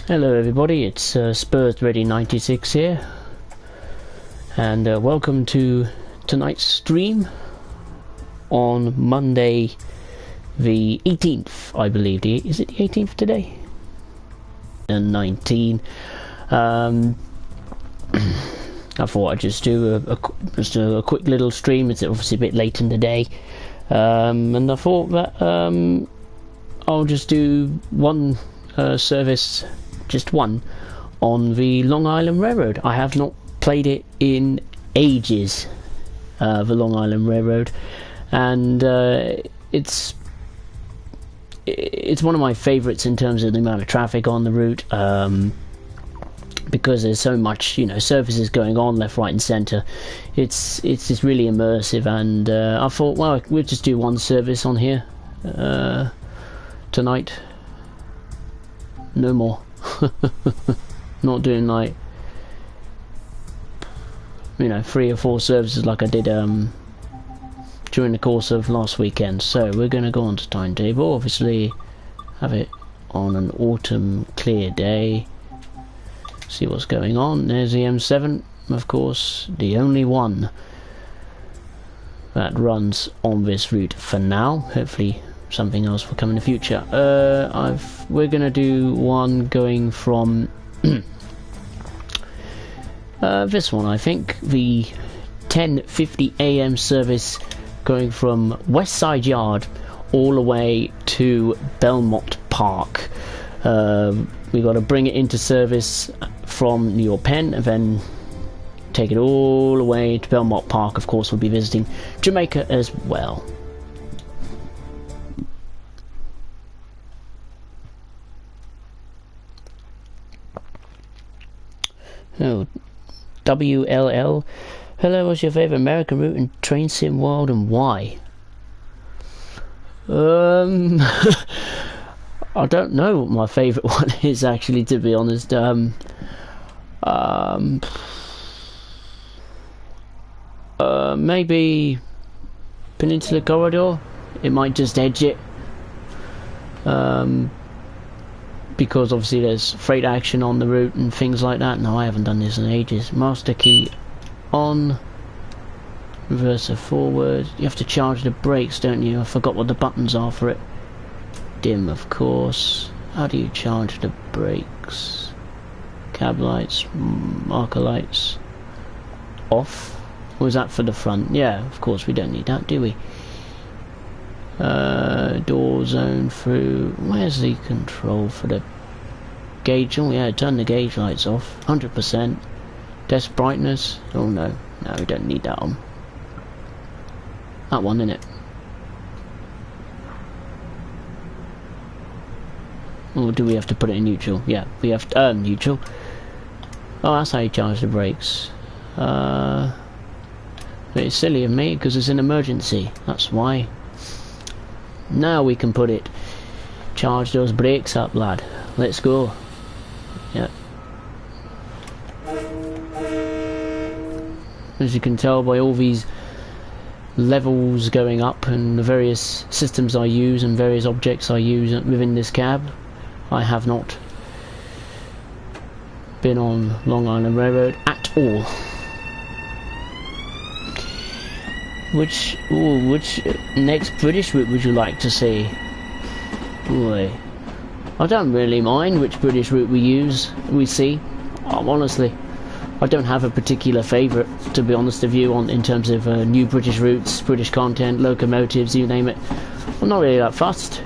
Hello everybody, it's Spurs Ready 96 here, and welcome to tonight's stream on Monday the 18th, I believe. Is it the 18th today? And 19. I thought I'd just do a quick little stream. It's obviously a bit late in the day, and I thought that I'll just do one service, just one, on the Long Island Railroad. I have not played it in ages, the Long Island Railroad, and it's one of my favourites in terms of the amount of traffic on the route, because there's so much, services going on left, right and centre. It's just really immersive, and I thought, well, we'll just do one service on here tonight. No more. Not doing like 3 or 4 services like I did during the course of last weekend. So we're going to go on to timetable, obviously have it on an autumn clear day, see what's going on. There's the M7, of course, the only one that runs on this route for now. Hopefully something else will come in the future. We're gonna do one going from this one, I think, the 10:50 AM service going from WestSide Yard all the way to Belmont Park. We got to bring it into service from New York Penn and then take it all the way to Belmont Park. Of course, we'll be visiting Jamaica as well. Oh, WLL. Hello, what's your favourite American route in Train Sim World and why? I don't know what my favourite one is, actually, to be honest. Maybe Peninsula Corridor. It might just edge it. Because obviously there's freight action on the route and things like that. No, I haven't done this in ages. Master key on, reverser forward. You have to charge the brakes, don't you? I forgot what the buttons are for it. Dim, of course. How do you charge the brakes? Cab lights, marker lights off. Or is that for the front? Yeah, of course, we don't need that, do we? Door zone through. Where's the control for the gauge? Oh yeah, turn the gauge lights off. 100%. Desk brightness. Oh no, we don't need that on. That one, innit? Or do we have to put it in neutral? Yeah, we have to neutral. Oh, that's how you charge the brakes. It's silly of me because it's an emergency. That's why. Now we can put it. Charge those brakes up, lad. Let's go. Yeah. As you can tell by all these levels going up and the various systems I use and various objects I use within this cab, I have not been on Long Island Railroad at all. Which next British route would you like to see? Boy, I don't really mind which British route we see. Honestly, I don't have a particular favourite, to be honest with you, in terms of new British routes, British content, locomotives, you name it. I'm not really that fussed,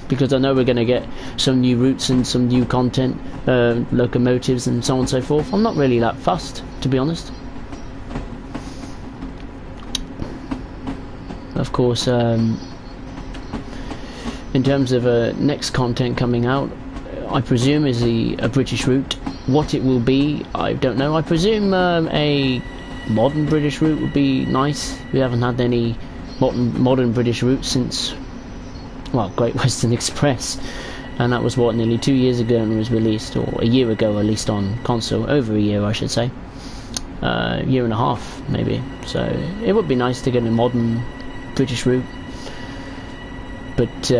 because I know we're going to get some new routes and some new content, locomotives and so on and so forth. I'm not really that fussed, to be honest. Of course, in terms of next content coming out, I presume is a British route. What it will be, I don't know. I presume a modern British route would be nice. We haven't had any modern British routes since, well, Great Western Express, and that was what, nearly 2 years ago, and it was released, or a year ago at least, on console. Over a year, I should say. Year and a half maybe. So it would be nice to get a modern British route, but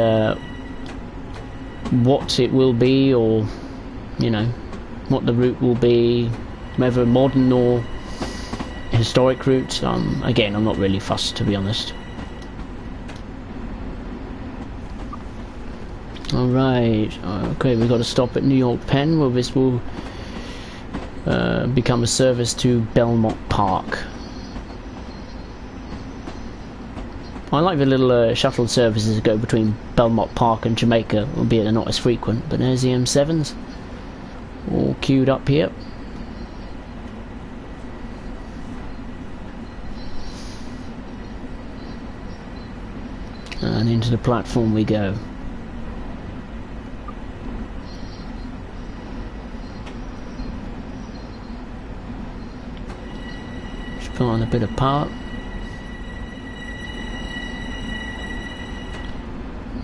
what it will be, or you know, what the route will be, whether modern or historic routes. Again, I'm not really fussed, to be honest. Alright, okay, we've got to stop at New York Penn, where this will become a service to Belmont Park. I like the little shuttle services that go between Belmont Park and Jamaica, albeit they're not as frequent. But there's the M7s, all queued up here. And into the platform we go. Just put on a bit of power.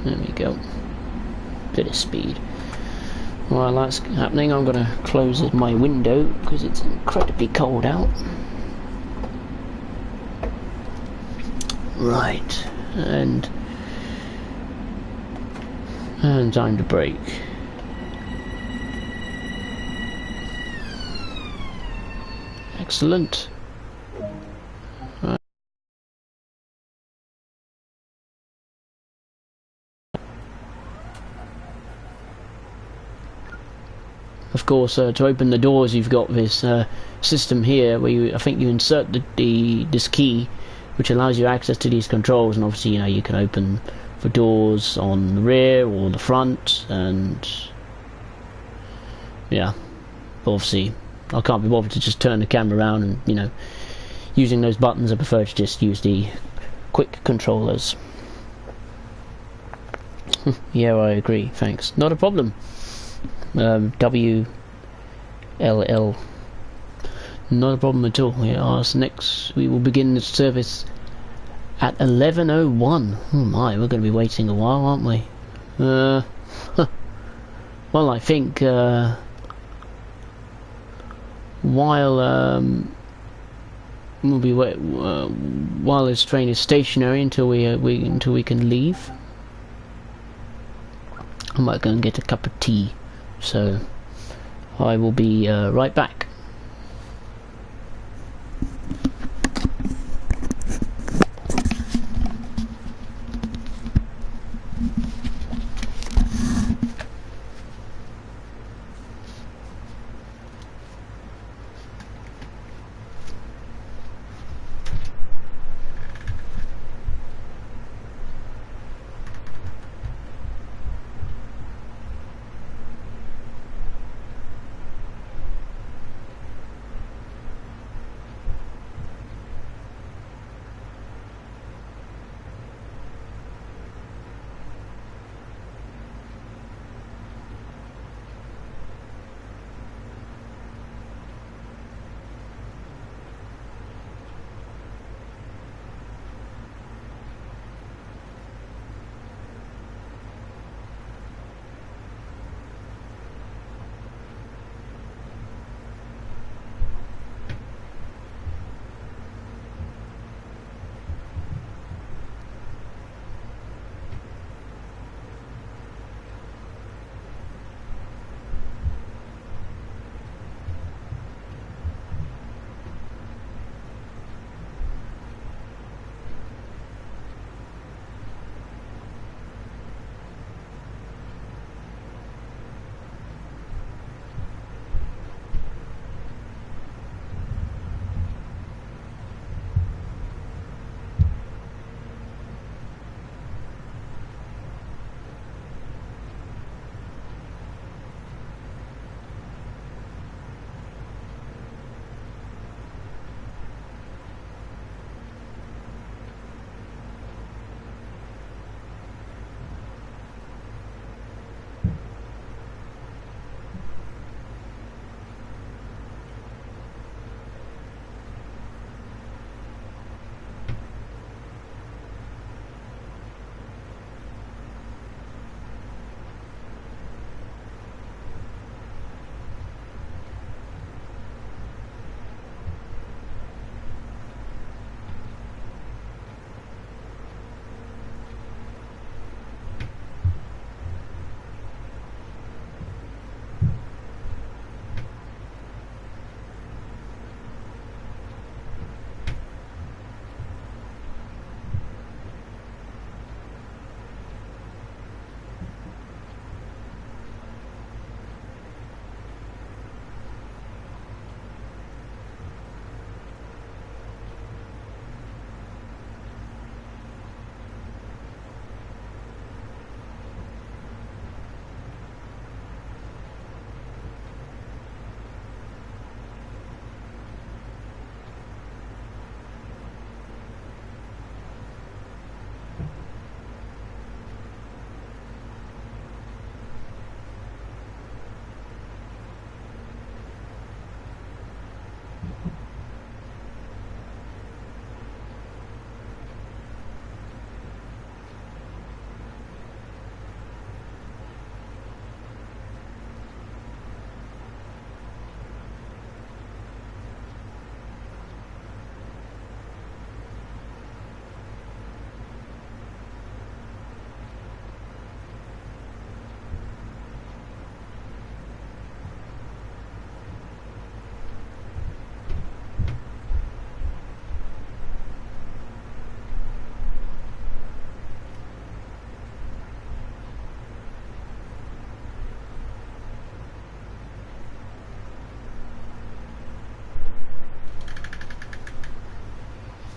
There we go. Bit of speed. While that's happening, I'm going to close my window because it's incredibly cold out. Right, and time to brake. Excellent. Of course, to open the doors, you've got this system here where I think you insert this key, which allows you access to these controls, and obviously, you know, you can open the doors on the rear or the front, and yeah, obviously, I can't be bothered to just turn the camera around, and you know, using those buttons, I prefer to just use the quick controllers. Yeah, I agree. Thanks. Not a problem. WLL. Not a problem at all. Yeah, next we will begin the service at 11:01. Oh my, we're going to be waiting a while, aren't we? Well, I think while we'll be while this train is stationary until we can leave. I might go and get a cup of tea. So I will be right back.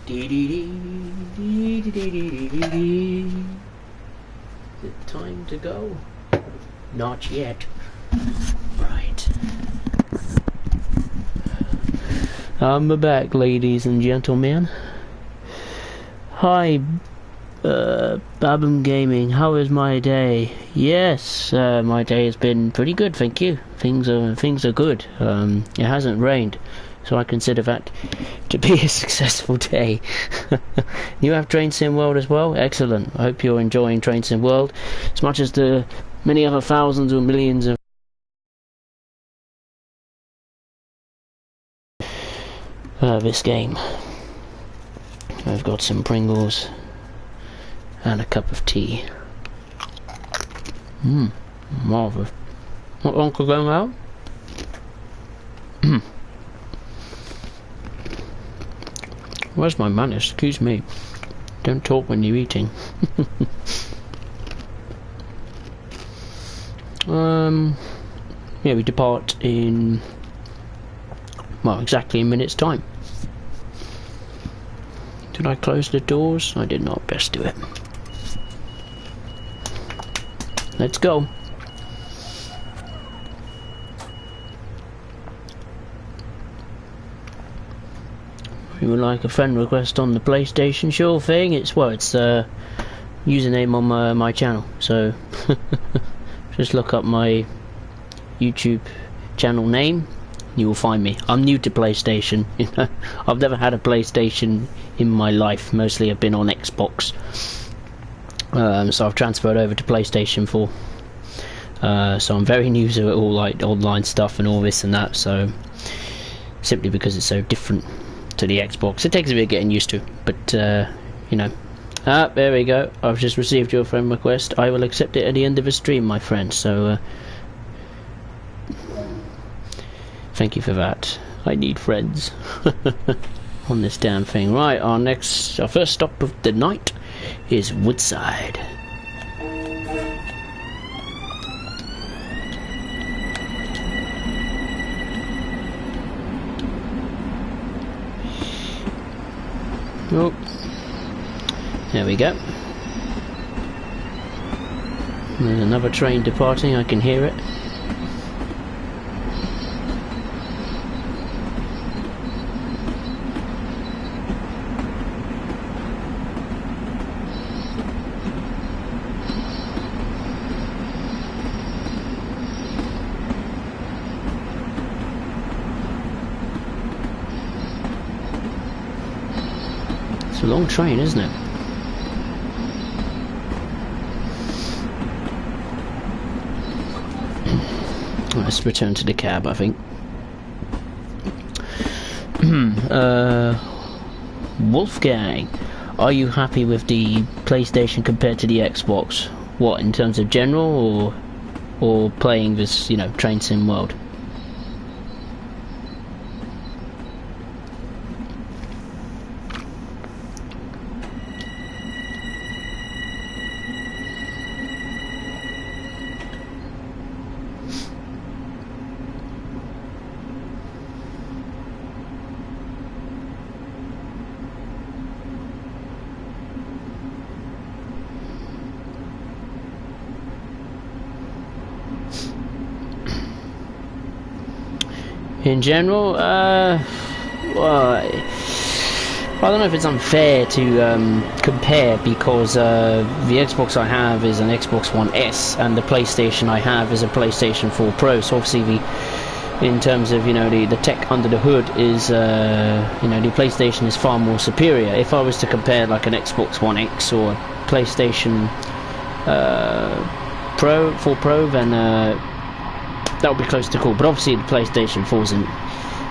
Is it time to go? Not yet. Right. I'm back, ladies and gentlemen. Hi, Babum Gaming. How is my day? Yes, my day has been pretty good, thank you. Things are good. It hasn't rained, so I consider that to be a successful day. You have Train Sim World as well? Excellent. I hope you're enjoying Train Sim World as much as the many other thousands or millions of this game. I've got some Pringles and a cup of tea. Marvellous. What, Uncle going out? Where's my manners? Excuse me. Don't talk when you're eating. Yeah, we depart in, well, exactly a minute's time. Did I close the doors? I did not. Best do it. Let's go. You would like a friend request on the PlayStation? Sure thing. It's username on my channel. So just look up my YouTube channel name. You will find me. I'm new to PlayStation. You know, I've never had a PlayStation in my life. Mostly I've been on Xbox. So I've transferred over to PlayStation 4. So I'm very new to it all, like online stuff and all this and that. So simply because it's so different to the Xbox, it takes a bit of getting used to. But you know. There we go. I've just received your friend request. I will accept it at the end of the stream, my friend. So thank you for that. I need friends on this damn thing. Right, our first stop of the night is WestSide. Oh, there we go. There's another train departing. I can hear it. It's a long train, isn't it? Let's return to the cab, I think. Wolfgang, are you happy with the PlayStation compared to the Xbox? What, in terms of general, or playing this, you know, Train Sim World? In general, well, I don't know if it's unfair to compare, because the Xbox I have is an Xbox One S, and the PlayStation I have is a PlayStation 4 Pro. So obviously, in terms of, you know, the tech under the hood is, you know, the PlayStation is far more superior. If I was to compare like an Xbox One X or a PlayStation 4 Pro, then that would be close to cool. But obviously the PlayStation 4 isn't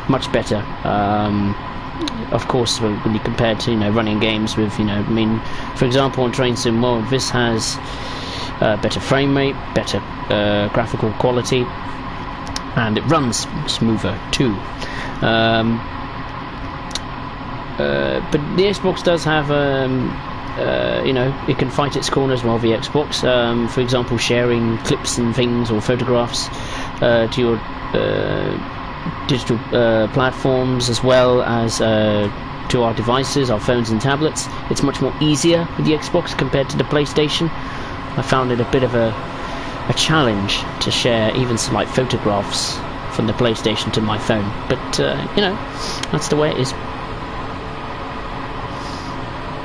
much better. Of course, when you compare to, you know, running games with, you know, I mean, for example, on Train Sim World, this has better frame rate, better graphical quality, and it runs smoother too. But the Xbox does have, you know, it can fight its corners well, the Xbox. For example, sharing clips and things or photographs to your digital platforms, as well as to our devices, our phones and tablets. It's much more easier with the Xbox compared to the PlayStation. I found it a bit of a challenge to share even some like photographs from the PlayStation to my phone, but you know, that's the way it is.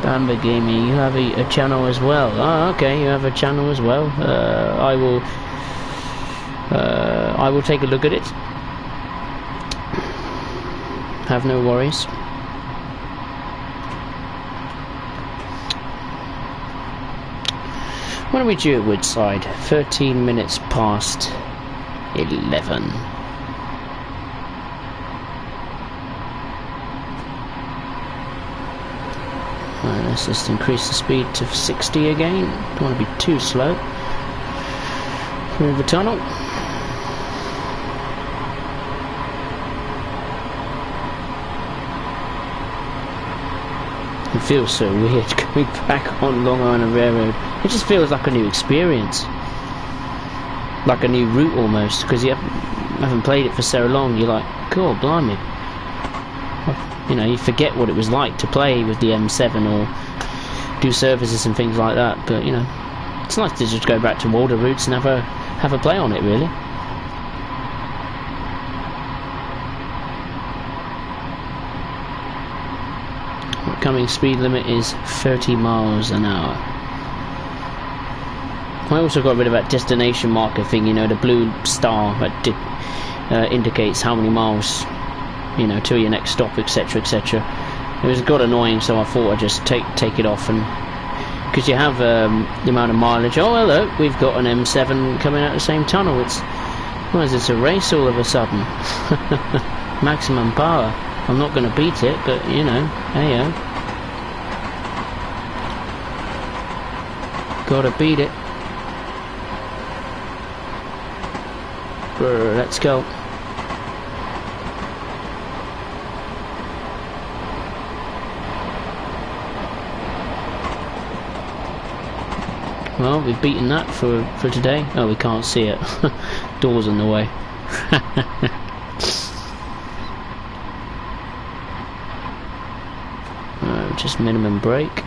Bamba Gaming, you have a channel as well. Oh, okay, you have a channel as well. I will take a look at it. Have no worries. When are we due at WestSide? 13 minutes past 11. Let's just increase the speed to 60 again. Don't want to be too slow. Through the tunnel. It feels so weird going back on Long Island Railroad. It just feels like a new experience. Like a new route almost, because you haven't played it for so long. You're like, cool, blimey. You know, you forget what it was like to play with the M7 or do services and things like that. But, you know, it's nice to just go back to older routes and have a play on it, really. Coming speed limit is 30 miles an hour. I also got rid of that destination marker thing, you know, the blue star that indicates how many miles, you know, till your next stop, etc, etc. It got annoying, so I thought I'd just take it off, and because you have the amount of mileage. Oh, hello, we've got an M7 coming out the same tunnel. It's a race all of a sudden. Maximum power. I'm not going to beat it, but you know, hey-o. Gotta beat it. Brr, let's go. Well, we've beaten that for today. Oh, we can't see it. Door's in the way. Just minimum brake.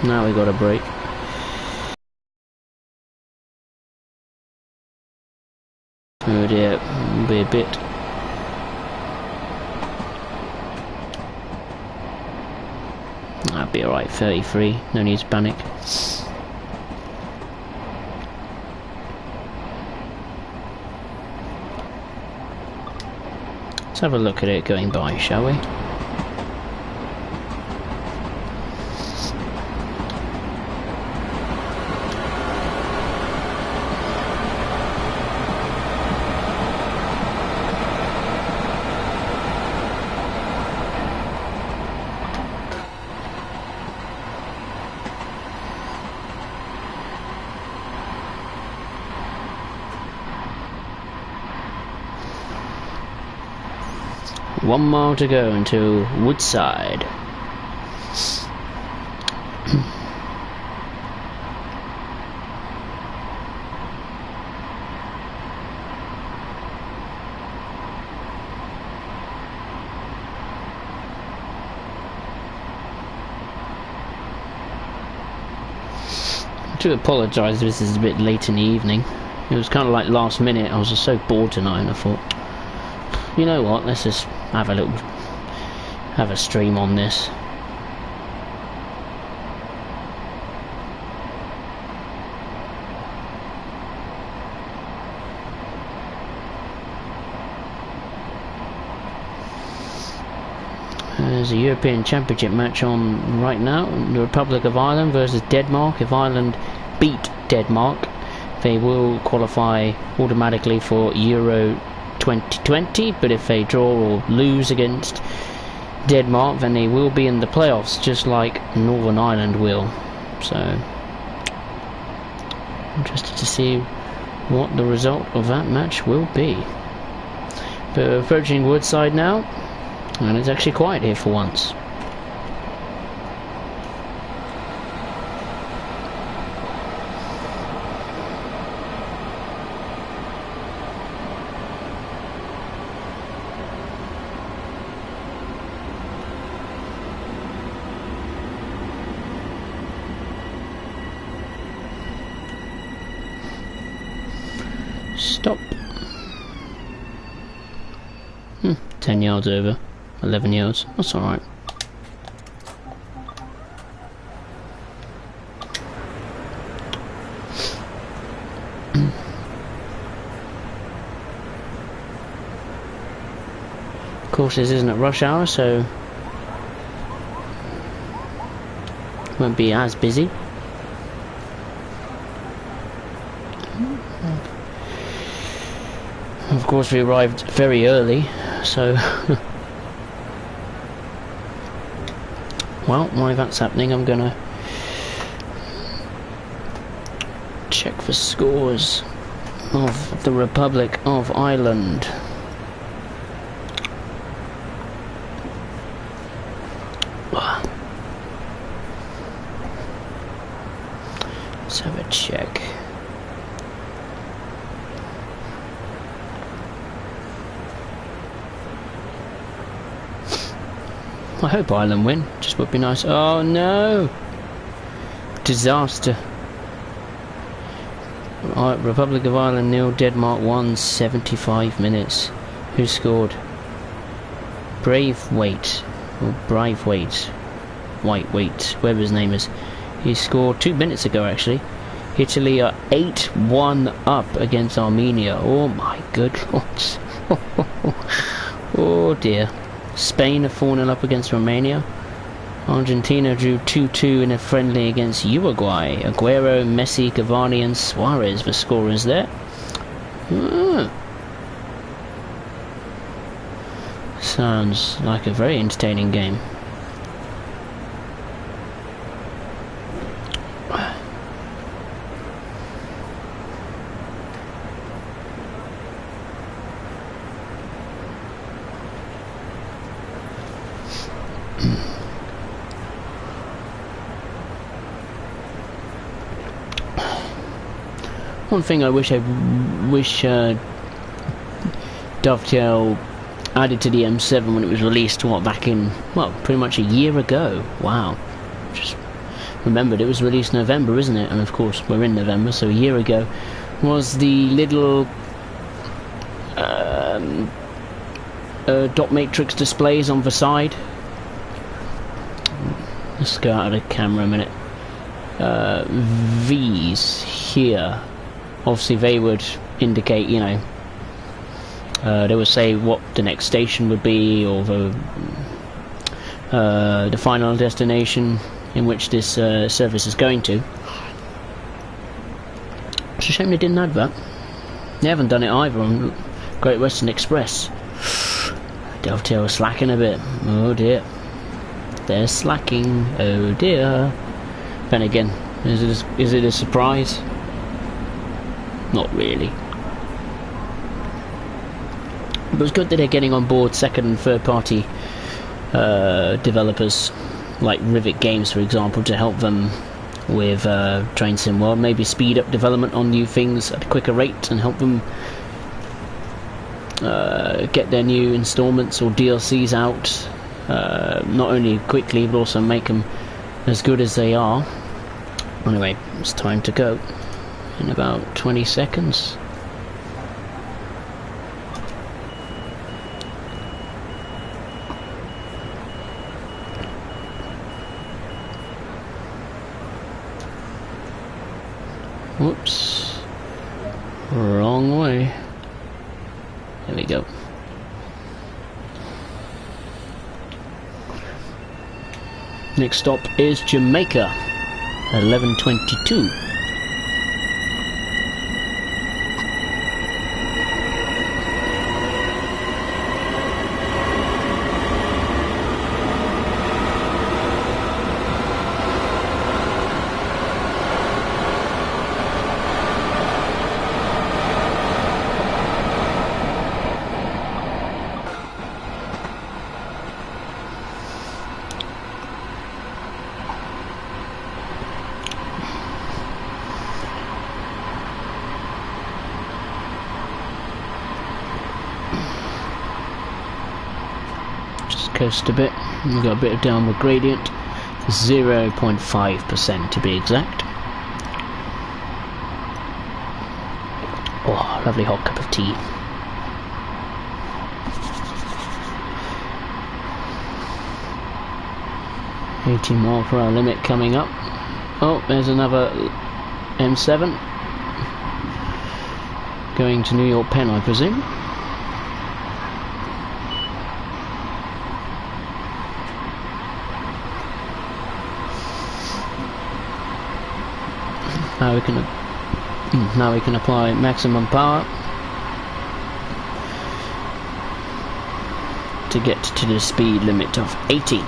Now we got a brake. Oh dear, be a bit. That'll be alright, 33, no need to panic. Let's have a look at it going by, shall we? One mile to go until WestSide. I do apologise, this is a bit late in the evening. It was kind of like last minute. I was just so bored tonight, and I thought, you know what, let's just have a stream on this. There's a European Championship match on right now. The Republic of Ireland versus Denmark. If Ireland beat Denmark, they will qualify automatically for Euro 2020, but if they draw or lose against Denmark, then they will be in the playoffs, just like Northern Ireland will. So, interested to see what the result of that match will be. But we're approaching WestSide now, and it's actually quiet here for once. Stop. 10 yards over. 11 yards. That's alright. Of course, this isn't at rush hour, so won't be as busy. Of course, we arrived very early, so well, while that's happening, I'm gonna check for scores of the Republic of Ireland. Let's have a check. I hope Ireland win, just would be nice. Oh no! Disaster. Republic of Ireland 0, Denmark 1, 75 minutes. Who scored? Braithwaite, or Braithwaite, Whiteweight, whatever his name is. He scored 2 minutes ago actually. Italy are 8-1 up against Armenia. Oh my good lord. Oh dear. Spain are 4-0 up against Romania. Argentina drew 2-2 in a friendly against Uruguay. Aguero, Messi, Cavani and Suarez were scorers there. Sounds like a very entertaining game. One thing I wish Dovetail added to the M7 when it was released, what, back in, well, pretty much a year ago. Wow. Just remembered it was released November, isn't it? And of course we're in November, so a year ago, was the little dot matrix displays on the side. Let's go out of the camera a minute. V's here. Obviously they would indicate, you know, they would say what the next station would be, or the final destination in which this service is going to. It's a shame they didn't add that. They haven't done it either on Great Western Express. Dovetail slacking a bit. Oh dear. They're slacking. Oh dear. Then again, is it a surprise? Not really. But it's good that they're getting on board second and third party developers like Rivet Games, for example, to help them with Train Sim World. Maybe speed up development on new things at a quicker rate and help them get their new installments or DLCs out not only quickly but also make them as good as they are. Anyway, it's time to go in about 20 seconds. Whoops, wrong way. There we go. Next stop is Jamaica, 11:22. Coast a bit. We've got a bit of downward gradient, 0.5% to be exact. Oh, lovely hot cup of tea. mph limit coming up. Oh, there's another M7 going to New York Penn, I presume. Now we can apply maximum power to get to the speed limit of 80.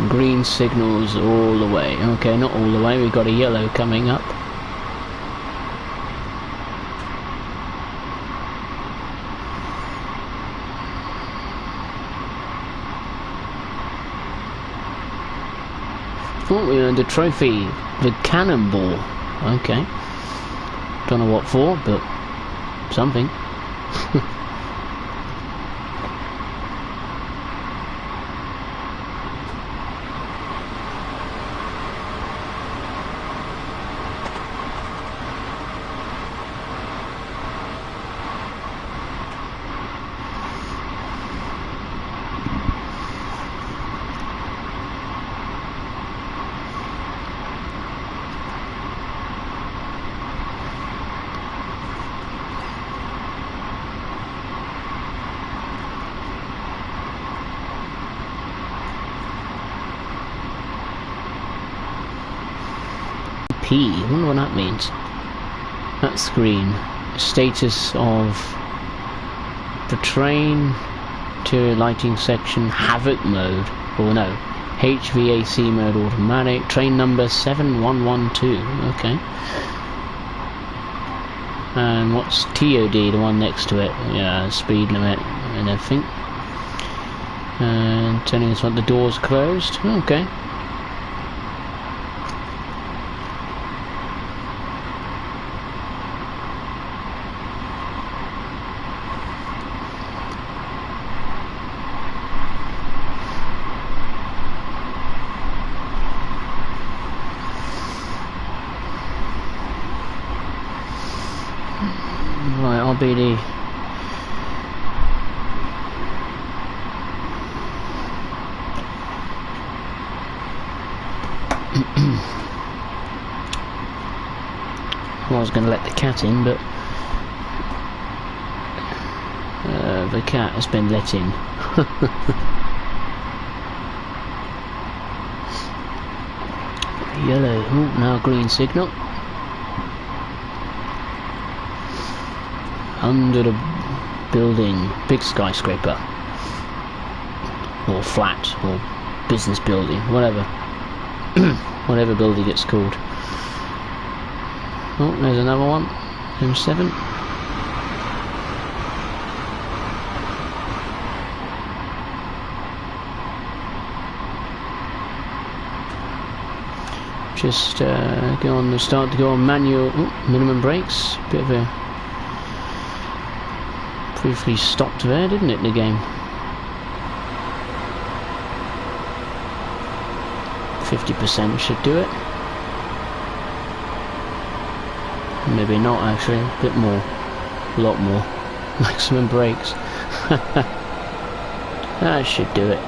Green signals all the way. Okay, not all the way, we've got a yellow coming up. Oh, we earned a trophy, the cannonball. Okay. Don't know what for, but something. P. I wonder what that means. That screen. Status of the train to lighting section havoc mode. Or no. HVAC mode automatic. Train number 7112. Okay. And what's TOD, the one next to it? Yeah, speed limit and everything. And telling us what the door's closed. Okay. Right, I'll be the I was going to let the cat in, but the cat has been let in. Yellow, oh, now green signal. Under the building, big skyscraper, or flat, or business building, whatever. Whatever building it's called. Oh, there's another one. M7. Just start to go on manual, minimum brakes. Bit of a briefly stopped there, didn't it, the game? 50% should do it. Maybe not actually, a bit more, a lot more. Maximum brakes. That should do it.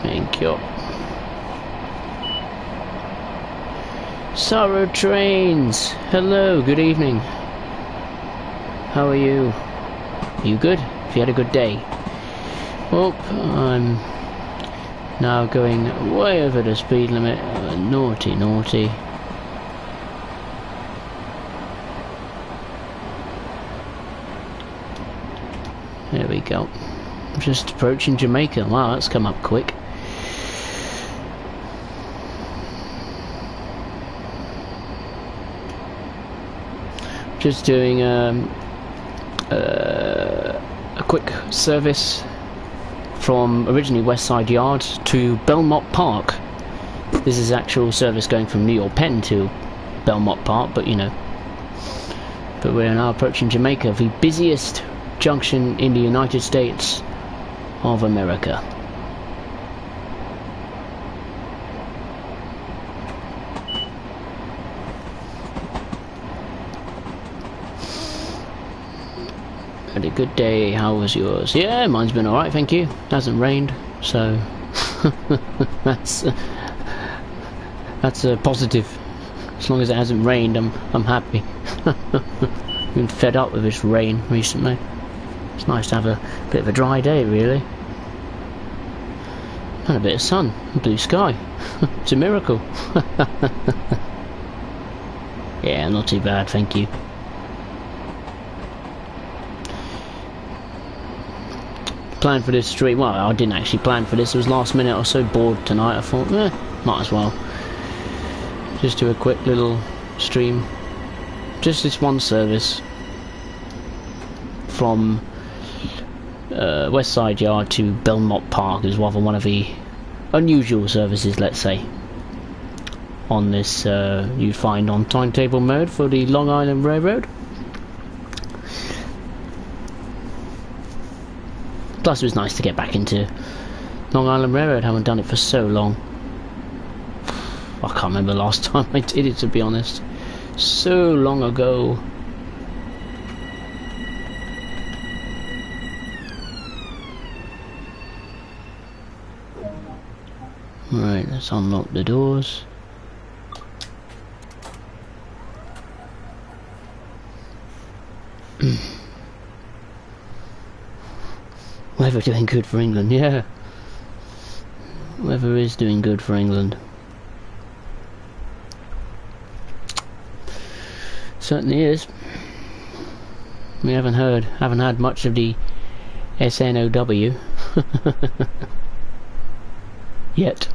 Thank you. Sorrow Trains! Hello, good evening. How are you? Are you good? Have you had a good day? Oh, I'm now going way over the speed limit. Naughty, naughty. There we go. Just approaching Jamaica. Wow, that's come up quick. Just doing a quick service from originally WestSide Yard to Belmont Park. This is actual service going from New York Penn to Belmont Park, but you know. But we're now approaching Jamaica, the busiest junction in the United States of America. Had a good day. How was yours? Yeah, mine's been alright, thank you. Hasn't rained, so that's a positive. As long as it hasn't rained, I'm happy. Been fed up with this rain recently. It's nice to have a bit of a dry day, really. And a bit of sun, blue sky. It's a miracle. Yeah, not too bad, thank you. Planned for this stream. Well, I didn't actually plan for this. It was last minute. I was so bored tonight. I thought, might as well just do a quick little stream. Just this one service from WestSide Yard to Belmont Park is rather one of the unusual services, let's say, on this you'd find on timetable mode for the Long Island Railroad. Plus it was nice to get back into Long Island Railroad. Haven't done it for so long. I can't remember the last time I did it, to be honest. So long ago. Right, let's unlock the doors. Weather doing good for England, yeah. Weather is doing good for England. Certainly is. We haven't had much of the SNOW yet.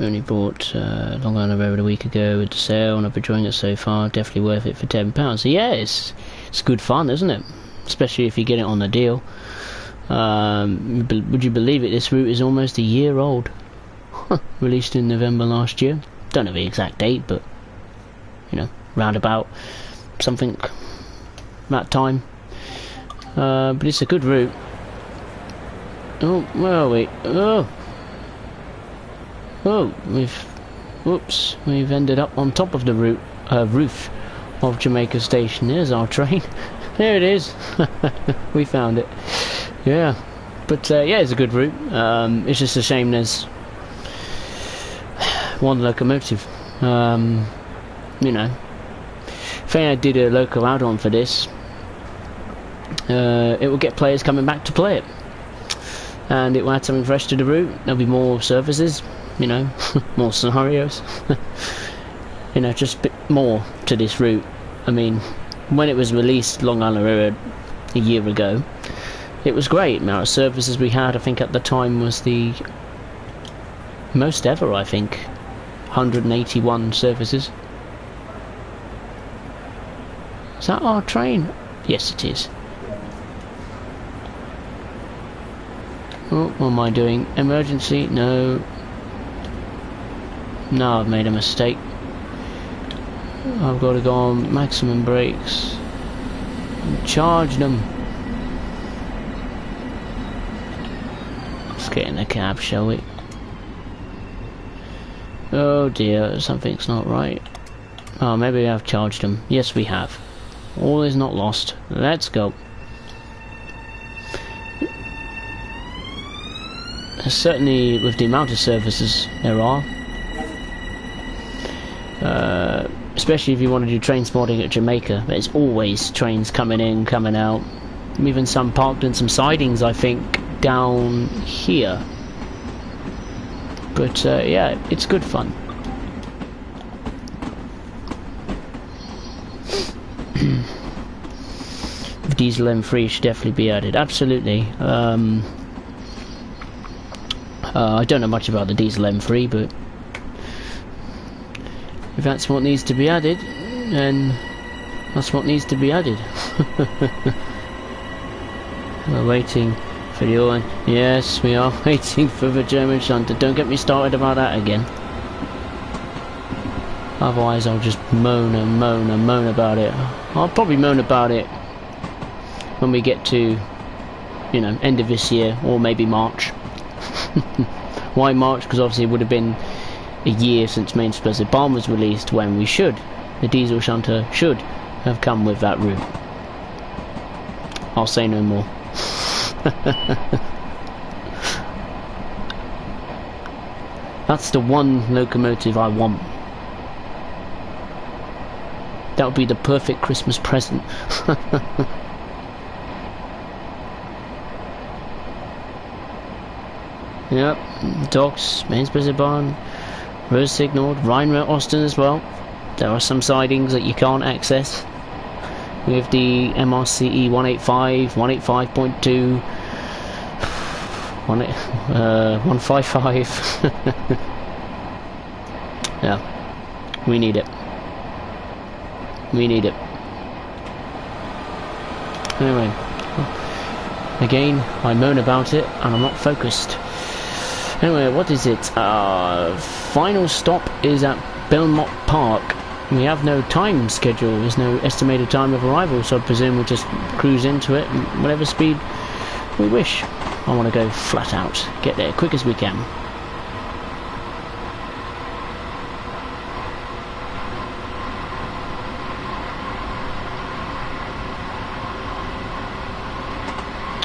Only bought Long Island Railroad a week ago with the sale, and I've been enjoying it so far. Definitely worth it for £10. So yeah, it's good fun, isn't it? Especially if you get it on the deal. Would you believe it? This route is almost a year old. Released in November last year. Don't know the exact date, but you know, round about something that time. But it's a good route. Oh, where are we? Oh, we've ended up on top of the roof of Jamaica Station. There's our train. There it is. We found it. Yeah, but yeah, it's a good route. It's just a shame there's one locomotive. You know, if I did a local add-on for this, it will get players coming back to play it, and it will add something fresh to the route. There'll be more services. You know, more scenarios. You know, just a bit more to this route. I mean, when it was released, Long Island Railroad, a year ago, it was great. The amount of services we had, I think at the time, was the most ever, I think. 181 services. Is that our train? Yes, it is. Oh, what am I doing? Emergency? No. No, I've made a mistake. I've got to go on maximum brakes and charge them. Let's get in the cab, shall we? Oh dear, something's not right. Oh, maybe I've charged them. Yes, we have. All is not lost. Let's go. Certainly, with the amount of services there are, especially if you want to do train spotting at Jamaica, there's always trains coming in, coming out. Even some parked in some sidings, I think, down here. But yeah, it's good fun. Diesel M3 should definitely be added. Absolutely. I don't know much about the diesel M3, but if that's what needs to be added, then that's what needs to be added. We're waiting for the oil. Yes, we are waiting for the German shunter. Don't get me started about that again. Otherwise I'll just moan and moan and moan about it. I'll probably moan about it when we get to, you know, end of this year, or maybe March. Why March? Because obviously it would have been a year since Main Explosive Bomb was released, when we should, the diesel shunter should have come with that route. I'll say no more. That's the one locomotive I want. That would be the perfect Christmas present. Yep, docks, Main Explosive Barn, road signalled, Rheinrail Austin as well. There are some sidings that you can't access with the MRCE 185, 185.2, 155. Yeah, we need it. We need it. Anyway, again, I moan about it and I'm not focused. Anyway, what is it? Final stop is at Belmont Park. We have no time schedule, there's no estimated time of arrival, so I presume we'll just cruise into it at whatever speed we wish. I want to go flat out, get there quick as we can.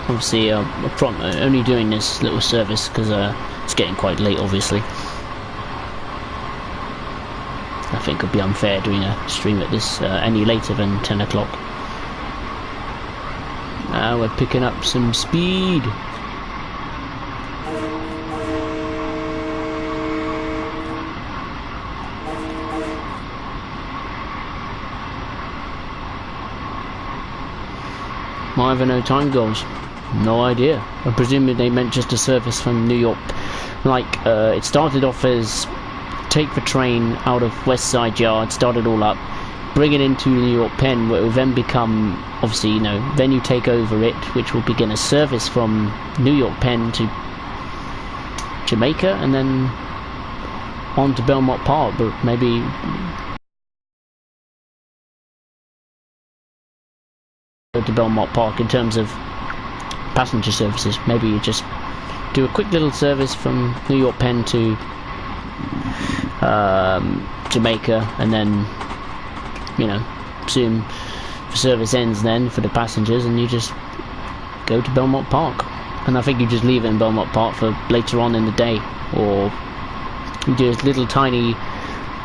Obviously, I'm only doing this little service because it's getting quite late, obviously. I think it would be unfair doing a stream at this any later than 10 o'clock. Now we're picking up some speed. Why have no time goals? No idea. I presume they meant just a service from New York. Like, it started off as take the train out of WestSide Yard, start it all up, bring it into New York Penn, where it will then become, obviously, you know, then you take over it, which will begin a service from New York Penn to Jamaica, and then on to Belmont Park, but maybe to Belmont Park in terms of passenger services. Maybe you just do a quick little service from New York Penn to Jamaica, and then, you know, soon the service ends then for the passengers and you just go to Belmont Park, and I think you just leave it in Belmont Park for later on in the day, or you do little tiny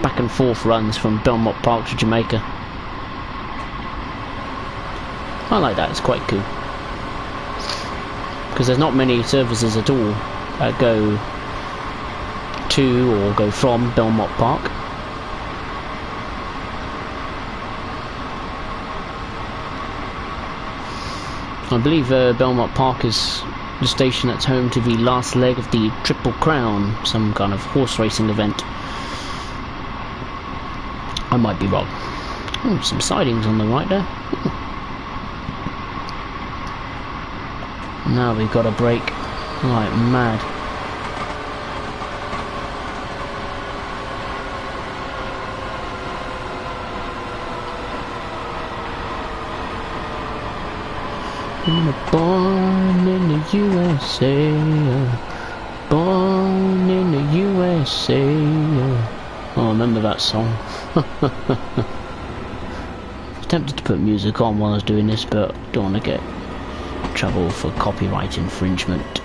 back and forth runs from Belmont Park to Jamaica. I like that, it's quite cool. Because there's not many services at all that go to or go from Belmont Park. I believe Belmont Park is the station that's home to the last leg of the Triple Crown, some kind of horse racing event. I might be wrong. Oh, some sidings on the right there. Now we've got a break like mad. Born in the USA, born in the USA. Oh, I remember that song. I was tempted to put music on while I was doing this, but don't want to get trouble for copyright infringement.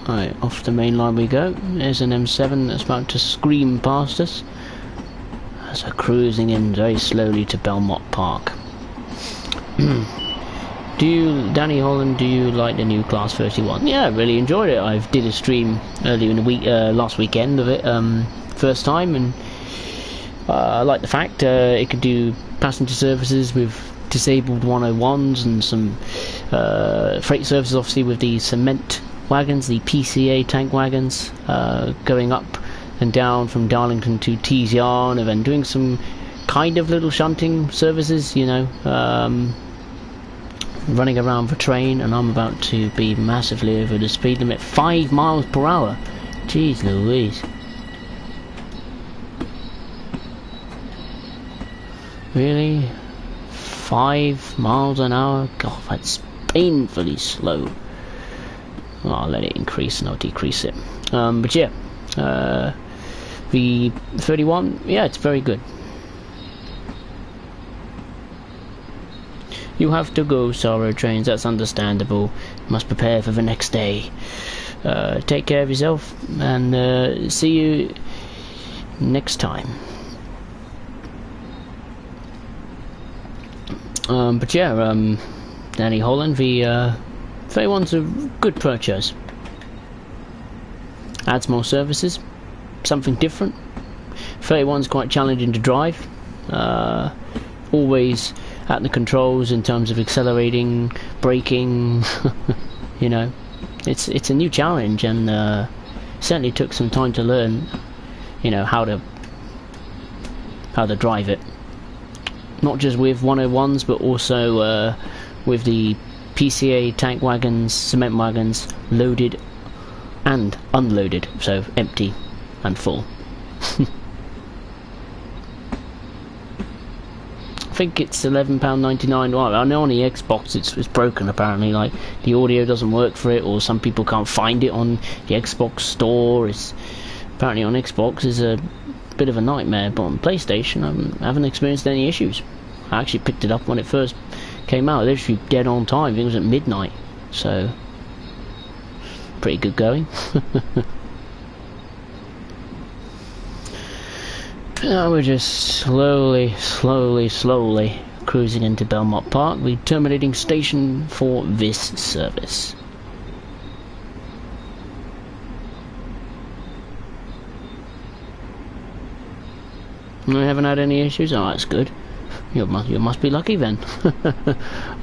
Right, off the main line we go. There's an M7 that's about to scream past us as we're cruising in very slowly to Belmont Park. Danny Holland, do you like the new Class 31? Yeah, I really enjoyed it. I did a stream earlier in the week, last weekend of it, first time, and I like the fact it could do passenger services with disabled 101s and some freight services, obviously with the cement wagons, the PCA tank wagons, going up and down from Darlington to Tees Yarn, and then doing some kind of little shunting services, you know, running around the train. And I'm about to be massively over the speed limit, 5 miles per hour. Jeez Louise. Really? 5 miles an hour? God, that's painfully slow. I'll let it increase and I'll decrease it. But yeah, the 31, yeah, it's very good. You have to go, Sorrow Trains, that's understandable. Must prepare for the next day. Take care of yourself, and see you next time. But yeah, Danny Holland, the 31's a good purchase. Adds more services, something different. 31's quite challenging to drive. Always at the controls in terms of accelerating, braking. You know, it's a new challenge, and certainly took some time to learn. You know, how to drive it. Not just with 101s, but also with the PCA tank wagons, cement wagons, loaded and unloaded, so empty and full. I think it's £11.99. Well, I know on the Xbox it's broken apparently, like the audio doesn't work for it, or some people can't find it on the Xbox store. It's apparently on Xbox is a bit of a nightmare, but on PlayStation I haven't experienced any issues. I actually picked it up when it first came out, literally dead on time. I think it was at midnight, so pretty good going. Now we're just slowly cruising into Belmont Park, the terminating station for this service. I haven't had any issues. Oh, that's good. You must be lucky then.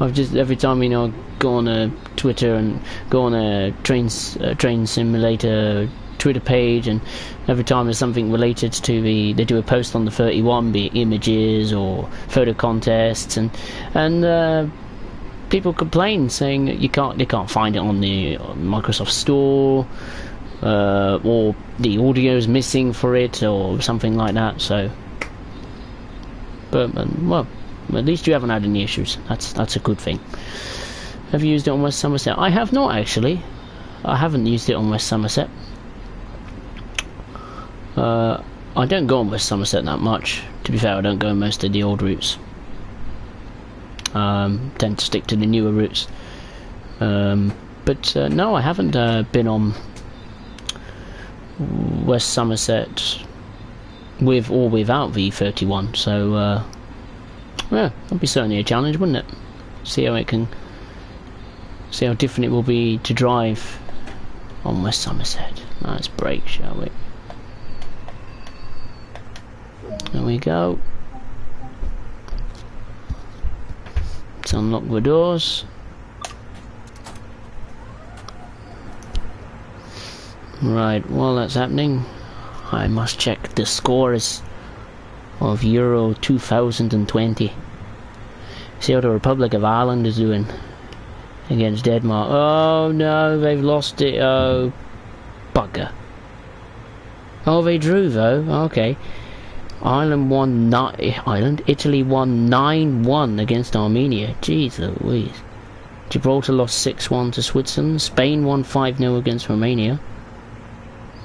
I've just, every time, you know, go on Twitter and go on a train simulator Twitter page, and every time there's something related to they do a post on the 31, be it images or photo contests, and people complain saying that they can't find it on the Microsoft Store, or the audio's missing for it or something like that. So, but well, at least you haven't had any issues. That's a good thing. Have you used it on West Somerset? I have not, actually. I haven't used it on West Somerset. I don't go on West Somerset that much. To be fair, I don't go on most of the old routes. Tend to stick to the newer routes. But no, I haven't been on West Somerset with or without V31. So yeah, that'd be certainly a challenge, wouldn't it? See how different it will be to drive on West Somerset. Let's brake, shall we? There we go. Let's unlock the doors. Right, while that's happening, I must check the scores of Euro 2020. See how the Republic of Ireland is doing against Denmark. Oh no, they've lost it. Oh, bugger. Oh, they drew though. Okay. Italy won 9-1 against Armenia. Jeez Louise. Gibraltar lost 6-1 to Switzerland. Spain won 5-0 against Romania.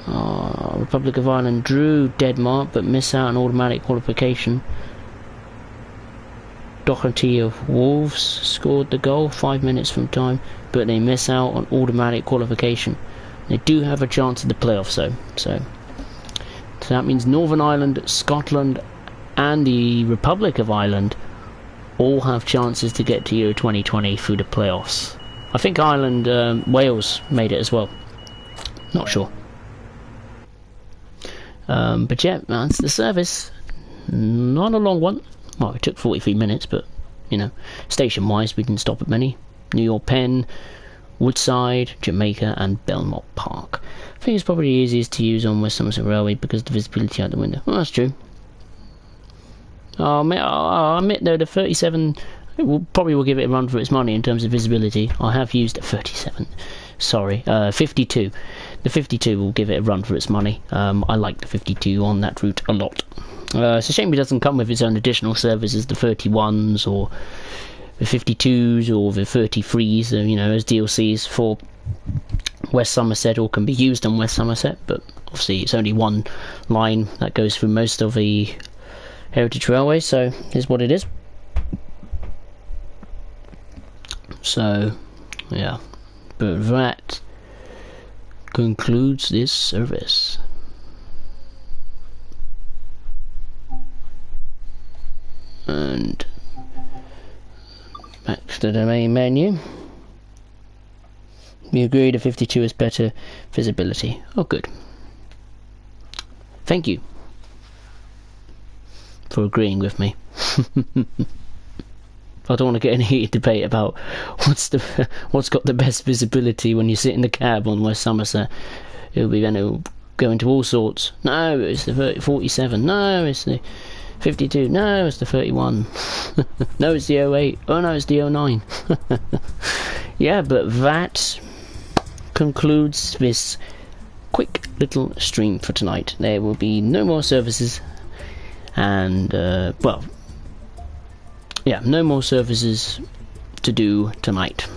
Republic of Ireland drew Denmark but missed out on automatic qualification. Doherty of Wolves scored the goal 5 minutes from time, but they miss out on automatic qualification. They do have a chance at the playoffs though, so that means Northern Ireland, Scotland and the Republic of Ireland all have chances to get to Euro 2020 through the playoffs. I think Ireland, Wales made it as well. Not sure. But yeah, that's the service. Not a long one. Well, it took 43 minutes, but, you know, station-wise we didn't stop at many. New York Penn, Woodside, Jamaica and Belmont Park. I think it's probably easiest to use on West Somerset Railway because of the visibility out the window. Well, that's true. I admit though, the 37 probably will give it a run for its money in terms of visibility. I have used a 37. Sorry, 52. The 52 will give it a run for its money. I like the 52 on that route a lot. It's a shame it doesn't come with its own additional services, the 31s or the 52s or the 33s, you know, as DLCs for West Somerset or can be used on West Somerset, but obviously it's only one line that goes through most of the Heritage Railway, so here's what it is. So yeah, but that concludes this service. And back to the main menu. We agree that 52 is better visibility. Oh, good. Thank you for agreeing with me. I don't want to get any heated debate about what's got the best visibility when you sit in the cab on West Somerset. It'll go into all sorts. No, it's the 47. No, it's the 52. No, it's the 31. No, it's the 08. Oh no, it's the 09. Yeah, but that concludes this quick little stream for tonight. There will be no more services, and well, yeah, no more services to do tonight.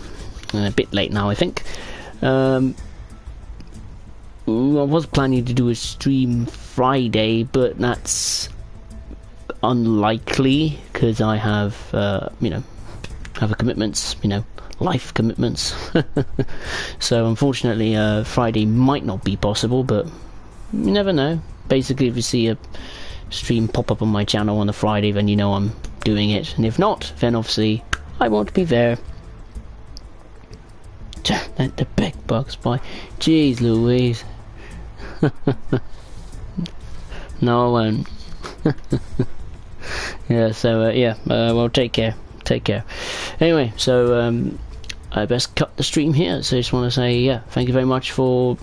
A bit late now, I think. I was planning to do a stream Friday, but that's unlikely because I have, other commitments, life commitments. So unfortunately, Friday might not be possible, but you never know. Basically, if you see a stream pop up on my channel on a Friday, then you know I'm doing it, and if not, then obviously I won't be there. Let the big bugs by. Jeez Louise. No, I won't. Yeah, so well, take care. Anyway, so I best cut the stream here. So I just want to say, yeah, thank you very much for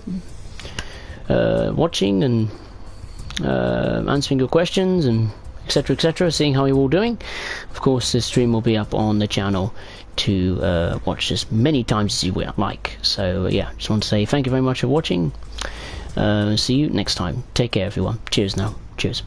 watching and answering your questions and etc, seeing how you're all doing. Of course, this stream will be up on the channel to watch as many times as you would like. So yeah, just want to say thank you very much for watching. See you next time. Take care, everyone. Cheers now. Cheers.